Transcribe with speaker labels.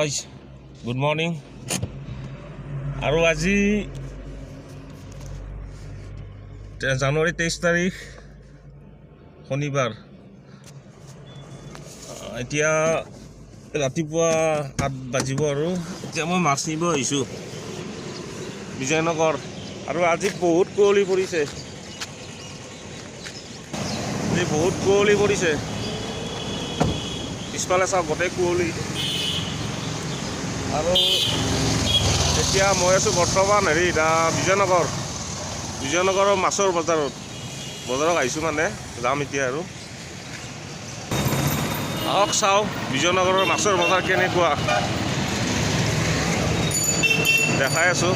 Speaker 1: Guys good morning. আৰু আজি জানুৱাৰী 23 তাৰিখ শনিবাৰ। এতিয়া ৰাতিপুৱা 8 বাজিব আৰু এতিয়া মই মাছ নিব আহিছোঁ বিজয়নগৰ। আৰু আজি বহুত কুঁৱলী পৰিছে, পিছফালে চাওক গোটেই কুঁৱলী। আৰু এতিয়া মই আছোঁ বৰ্তমান বিজয়নগৰৰ মাছৰ বজাৰত আহিছোঁ, মানে যাম এতিয়া। আৰু আহক চাওঁ বিজয়নগৰৰ মাছৰ বজাৰ কেনেকুৱা দেখাই আছোঁ।